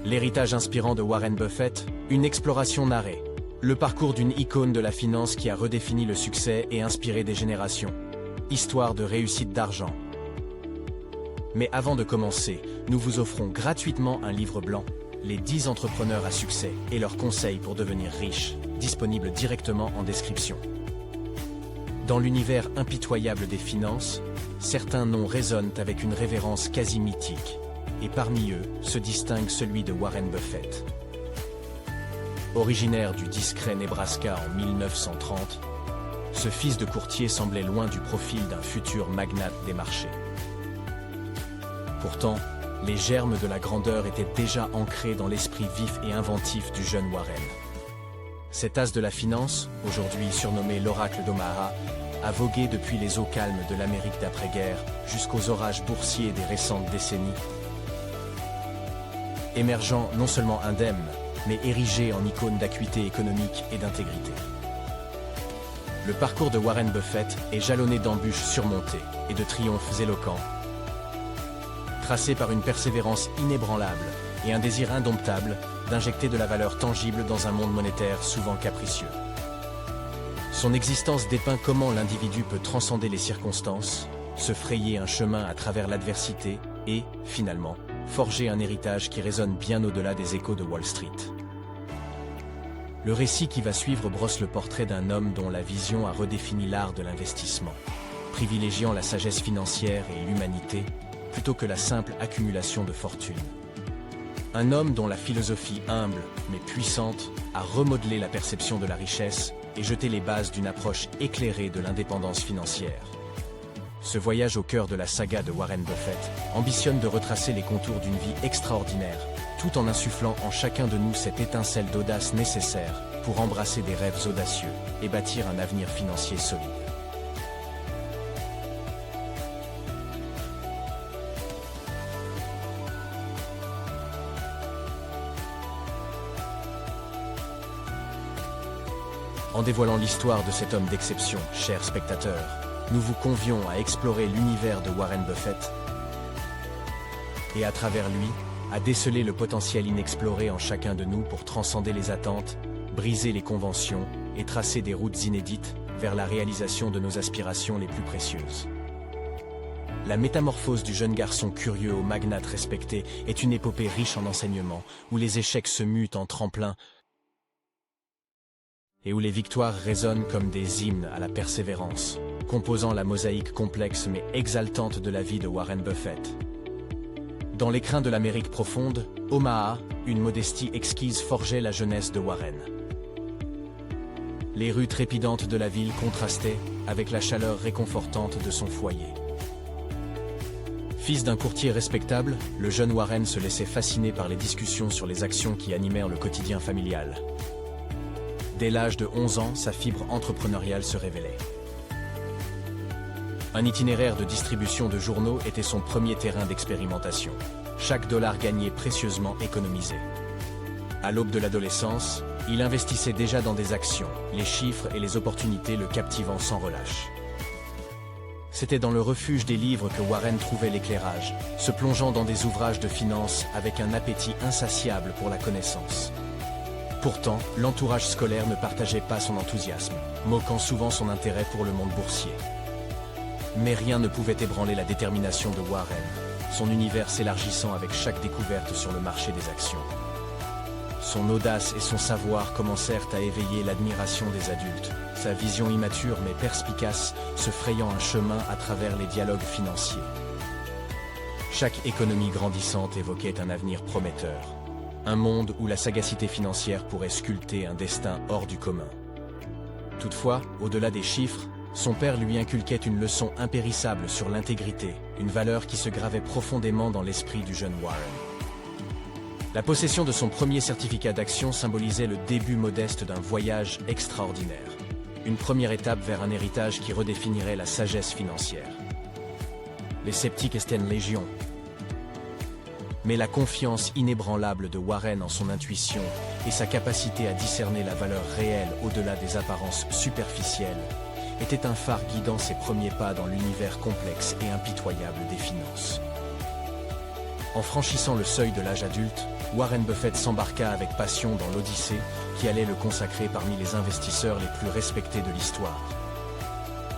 L'héritage inspirant de Warren Buffett, une exploration narrée. Le parcours d'une icône de la finance qui a redéfini le succès et inspiré des générations. Histoire de réussite d'argent. Mais avant de commencer, nous vous offrons gratuitement un livre blanc, Les 10 entrepreneurs à succès et leurs conseils pour devenir riches, disponible directement en description. Dans l'univers impitoyable des finances, certains noms résonnent avec une révérence quasi mythique, et parmi eux se distingue celui de Warren Buffett. Originaire du discret Nebraska en 1930, ce fils de courtier semblait loin du profil d'un futur magnate des marchés. Pourtant, les germes de la grandeur étaient déjà ancrés dans l'esprit vif et inventif du jeune Warren. Cet as de la finance, aujourd'hui surnommé l'oracle d'Omaha, a vogué depuis les eaux calmes de l'Amérique d'après-guerre jusqu'aux orages boursiers des récentes décennies. Émergeant non seulement indemne, mais érigé en icône d'acuité économique et d'intégrité. Le parcours de Warren Buffett est jalonné d'embûches surmontées et de triomphes éloquents, tracé par une persévérance inébranlable et un désir indomptable d'injecter de la valeur tangible dans un monde monétaire souvent capricieux. Son existence dépeint comment l'individu peut transcender les circonstances, se frayer un chemin à travers l'adversité et, finalement, forger un héritage qui résonne bien au-delà des échos de Wall Street. Le récit qui va suivre brosse le portrait d'un homme dont la vision a redéfini l'art de l'investissement, privilégiant la sagesse financière et l'humanité plutôt que la simple accumulation de fortune. Un homme dont la philosophie humble mais puissante a remodelé la perception de la richesse et jeté les bases d'une approche éclairée de l'indépendance financière. Ce voyage au cœur de la saga de Warren Buffett ambitionne de retracer les contours d'une vie extraordinaire, tout en insufflant en chacun de nous cette étincelle d'audace nécessaire pour embrasser des rêves audacieux et bâtir un avenir financier solide. En dévoilant l'histoire de cet homme d'exception, chers spectateurs, nous vous convions à explorer l'univers de Warren Buffett et à travers lui, à déceler le potentiel inexploré en chacun de nous pour transcender les attentes, briser les conventions et tracer des routes inédites vers la réalisation de nos aspirations les plus précieuses. La métamorphose du jeune garçon curieux au magnate respecté est une épopée riche en enseignements, où les échecs se mutent en tremplins et où les victoires résonnent comme des hymnes à la persévérance, composant la mosaïque complexe mais exaltante de la vie de Warren Buffett. Dans l'écrin de l'Amérique profonde, Omaha, une modestie exquise forgeait la jeunesse de Warren. Les rues trépidantes de la ville contrastaient avec la chaleur réconfortante de son foyer. Fils d'un courtier respectable, le jeune Warren se laissait fasciner par les discussions sur les actions qui animèrent le quotidien familial. Dès l'âge de 11 ans, sa fibre entrepreneuriale se révélait. Un itinéraire de distribution de journaux était son premier terrain d'expérimentation. Chaque dollar gagné précieusement économisé. À l'aube de l'adolescence, il investissait déjà dans des actions, les chiffres et les opportunités le captivant sans relâche. C'était dans le refuge des livres que Warren trouvait l'éclairage, se plongeant dans des ouvrages de finance avec un appétit insatiable pour la connaissance. Pourtant, l'entourage scolaire ne partageait pas son enthousiasme, moquant souvent son intérêt pour le monde boursier. Mais rien ne pouvait ébranler la détermination de Warren, son univers s'élargissant avec chaque découverte sur le marché des actions. Son audace et son savoir commencèrent à éveiller l'admiration des adultes, sa vision immature mais perspicace se frayant un chemin à travers les dialogues financiers. Chaque économie grandissante évoquait un avenir prometteur. Un monde où la sagacité financière pourrait sculpter un destin hors du commun. Toutefois, au-delà des chiffres, son père lui inculquait une leçon impérissable sur l'intégrité, une valeur qui se gravait profondément dans l'esprit du jeune Warren. La possession de son premier certificat d'action symbolisait le début modeste d'un voyage extraordinaire. Une première étape vers un héritage qui redéfinirait la sagesse financière. Les sceptiques étaient légion. Mais la confiance inébranlable de Warren en son intuition et sa capacité à discerner la valeur réelle au-delà des apparences superficielles était un phare guidant ses premiers pas dans l'univers complexe et impitoyable des finances. En franchissant le seuil de l'âge adulte, Warren Buffett s'embarqua avec passion dans l'Odyssée, qui allait le consacrer parmi les investisseurs les plus respectés de l'histoire.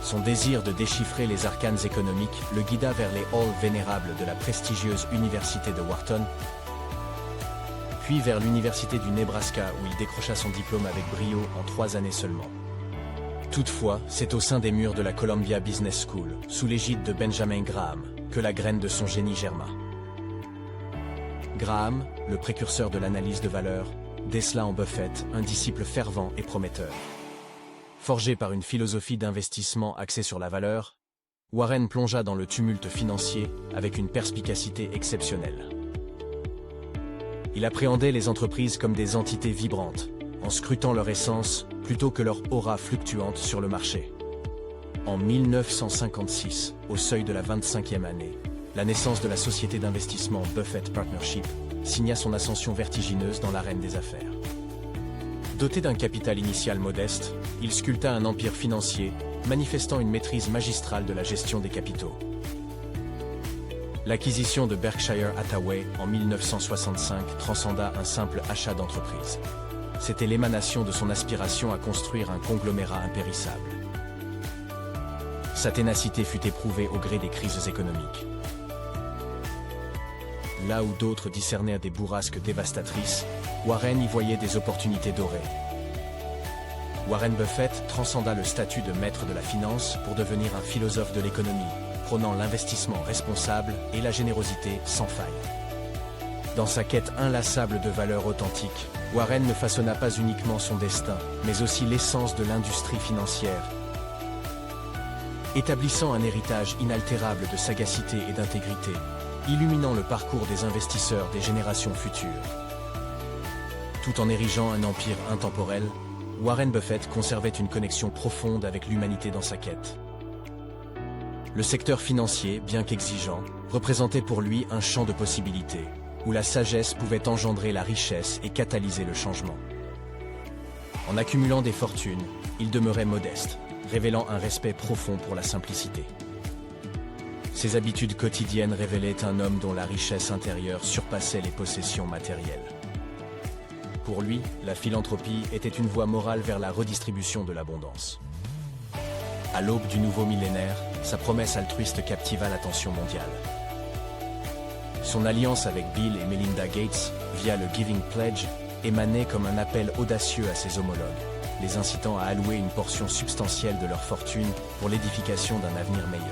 Son désir de déchiffrer les arcanes économiques le guida vers les halls vénérables de la prestigieuse université de Wharton, puis vers l'université du Nebraska où il décrocha son diplôme avec brio en 3 années seulement. Toutefois, c'est au sein des murs de la Columbia Business School, sous l'égide de Benjamin Graham, que la graine de son génie germa. Graham, le précurseur de l'analyse de valeur, décela en Buffett un disciple fervent et prometteur. Forgé par une philosophie d'investissement axée sur la valeur, Warren plongea dans le tumulte financier avec une perspicacité exceptionnelle. Il appréhendait les entreprises comme des entités vibrantes, en scrutant leur essence plutôt que leur aura fluctuante sur le marché. En 1956, au seuil de la 25e année, la naissance de la société d'investissement Buffett Partnership signa son ascension vertigineuse dans l'arène des affaires. Doté d'un capital initial modeste, il sculpta un empire financier, manifestant une maîtrise magistrale de la gestion des capitaux. L'acquisition de Berkshire Hathaway en 1965 transcenda un simple achat d'entreprise. C'était l'émanation de son aspiration à construire un conglomérat impérissable. Sa ténacité fut éprouvée au gré des crises économiques. Là où d'autres discernaient des bourrasques dévastatrices, Warren y voyait des opportunités dorées. Warren Buffett transcenda le statut de maître de la finance pour devenir un philosophe de l'économie, prônant l'investissement responsable et la générosité sans faille. Dans sa quête inlassable de valeurs authentiques, Warren ne façonna pas uniquement son destin, mais aussi l'essence de l'industrie financière, établissant un héritage inaltérable de sagacité et d'intégrité, illuminant le parcours des investisseurs des générations futures. Tout en érigeant un empire intemporel, Warren Buffett conservait une connexion profonde avec l'humanité dans sa quête. Le secteur financier, bien qu'exigeant, représentait pour lui un champ de possibilités, où la sagesse pouvait engendrer la richesse et catalyser le changement. En accumulant des fortunes, il demeurait modeste, révélant un respect profond pour la simplicité. Ses habitudes quotidiennes révélaient un homme dont la richesse intérieure surpassait les possessions matérielles. Pour lui, la philanthropie était une voie morale vers la redistribution de l'abondance. À l'aube du nouveau millénaire, sa promesse altruiste captiva l'attention mondiale. Son alliance avec Bill et Melinda Gates, via le Giving Pledge, émanait comme un appel audacieux à ses homologues, les incitant à allouer une portion substantielle de leur fortune pour l'édification d'un avenir meilleur.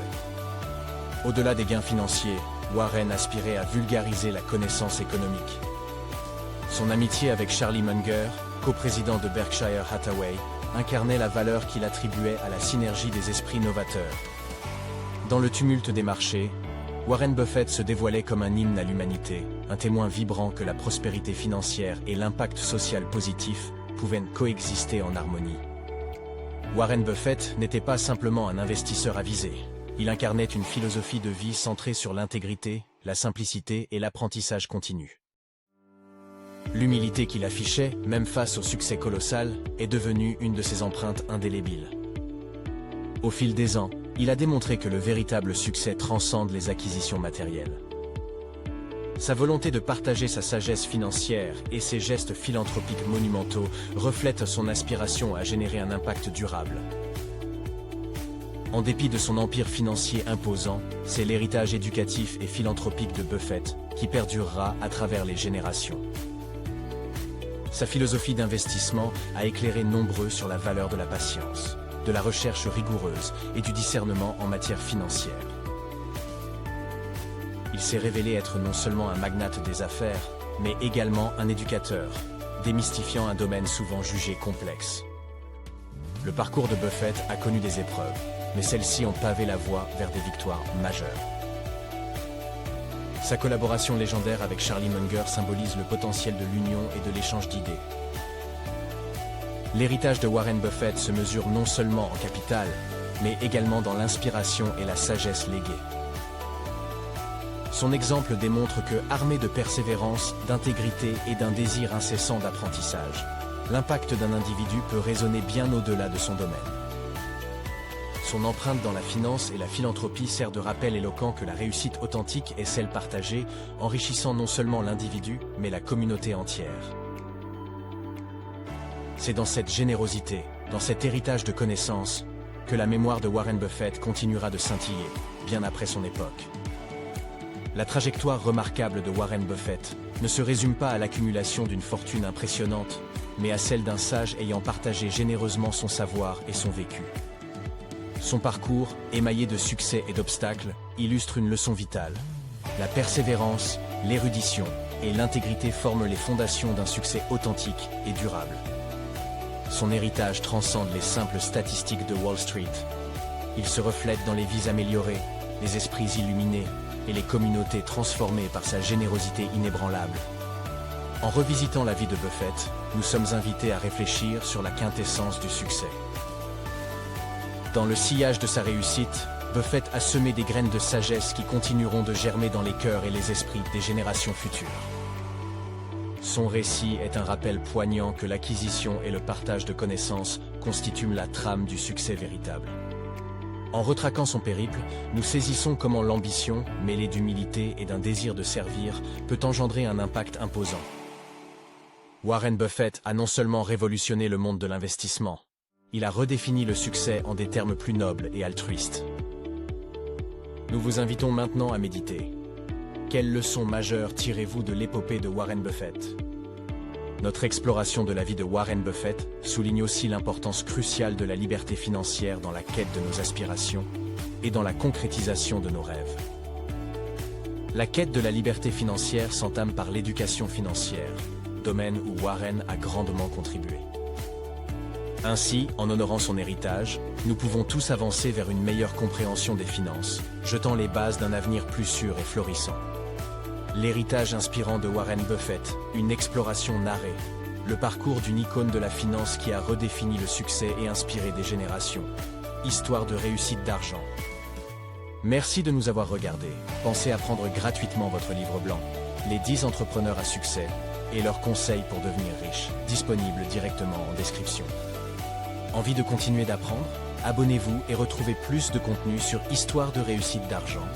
Au-delà des gains financiers, Warren aspirait à vulgariser la connaissance économique. Son amitié avec Charlie Munger, coprésident de Berkshire Hathaway, incarnait la valeur qu'il attribuait à la synergie des esprits novateurs. Dans le tumulte des marchés, Warren Buffett se dévoilait comme un hymne à l'humanité, un témoin vibrant que la prospérité financière et l'impact social positif pouvaient coexister en harmonie. Warren Buffett n'était pas simplement un investisseur avisé. Il incarnait une philosophie de vie centrée sur l'intégrité, la simplicité et l'apprentissage continu. L'humilité qu'il affichait, même face au succès colossal, est devenue une de ses empreintes indélébiles. Au fil des ans, il a démontré que le véritable succès transcende les acquisitions matérielles. Sa volonté de partager sa sagesse financière et ses gestes philanthropiques monumentaux reflètent son aspiration à générer un impact durable. En dépit de son empire financier imposant, c'est l'héritage éducatif et philanthropique de Buffett qui perdurera à travers les générations. Sa philosophie d'investissement a éclairé nombreux sur la valeur de la patience, de la recherche rigoureuse et du discernement en matière financière. Il s'est révélé être non seulement un magnate des affaires, mais également un éducateur, démystifiant un domaine souvent jugé complexe. Le parcours de Buffett a connu des épreuves, mais celles-ci ont pavé la voie vers des victoires majeures. Sa collaboration légendaire avec Charlie Munger symbolise le potentiel de l'union et de l'échange d'idées. L'héritage de Warren Buffett se mesure non seulement en capital, mais également dans l'inspiration et la sagesse léguée. Son exemple démontre que, armé de persévérance, d'intégrité et d'un désir incessant d'apprentissage, l'impact d'un individu peut résonner bien au-delà de son domaine. Son empreinte dans la finance et la philanthropie sert de rappel éloquent que la réussite authentique est celle partagée, enrichissant non seulement l'individu, mais la communauté entière. C'est dans cette générosité, dans cet héritage de connaissances, que la mémoire de Warren Buffett continuera de scintiller, bien après son époque. La trajectoire remarquable de Warren Buffett ne se résume pas à l'accumulation d'une fortune impressionnante, mais à celle d'un sage ayant partagé généreusement son savoir et son vécu. Son parcours, émaillé de succès et d'obstacles, illustre une leçon vitale. La persévérance, l'érudition et l'intégrité forment les fondations d'un succès authentique et durable. Son héritage transcende les simples statistiques de Wall Street. Il se reflète dans les vies améliorées, les esprits illuminés et les communautés transformées par sa générosité inébranlable. En revisitant la vie de Buffett, nous sommes invités à réfléchir sur la quintessence du succès. Dans le sillage de sa réussite, Buffett a semé des graines de sagesse qui continueront de germer dans les cœurs et les esprits des générations futures. Son récit est un rappel poignant que l'acquisition et le partage de connaissances constituent la trame du succès véritable. En retraquant son périple, nous saisissons comment l'ambition, mêlée d'humilité et d'un désir de servir, peut engendrer un impact imposant. Warren Buffett a non seulement révolutionné le monde de l'investissement, il a redéfini le succès en des termes plus nobles et altruistes. Nous vous invitons maintenant à méditer. Quelles leçons majeures tirez-vous de l'épopée de Warren Buffett? Notre exploration de la vie de Warren Buffett souligne aussi l'importance cruciale de la liberté financière dans la quête de nos aspirations et dans la concrétisation de nos rêves. La quête de la liberté financière s'entame par l'éducation financière, domaine où Warren a grandement contribué. Ainsi, en honorant son héritage, nous pouvons tous avancer vers une meilleure compréhension des finances, jetant les bases d'un avenir plus sûr et florissant. L'héritage inspirant de Warren Buffett, une exploration narrée, le parcours d'une icône de la finance qui a redéfini le succès et inspiré des générations. Histoire de réussite d'argent. Merci de nous avoir regardés. Pensez à prendre gratuitement votre livre blanc, Les 10 entrepreneurs à succès, et leurs conseils pour devenir riche, disponible directement en description. Envie de continuer d'apprendre? Abonnez-vous et retrouvez plus de contenu sur Histoire de réussite d'argent.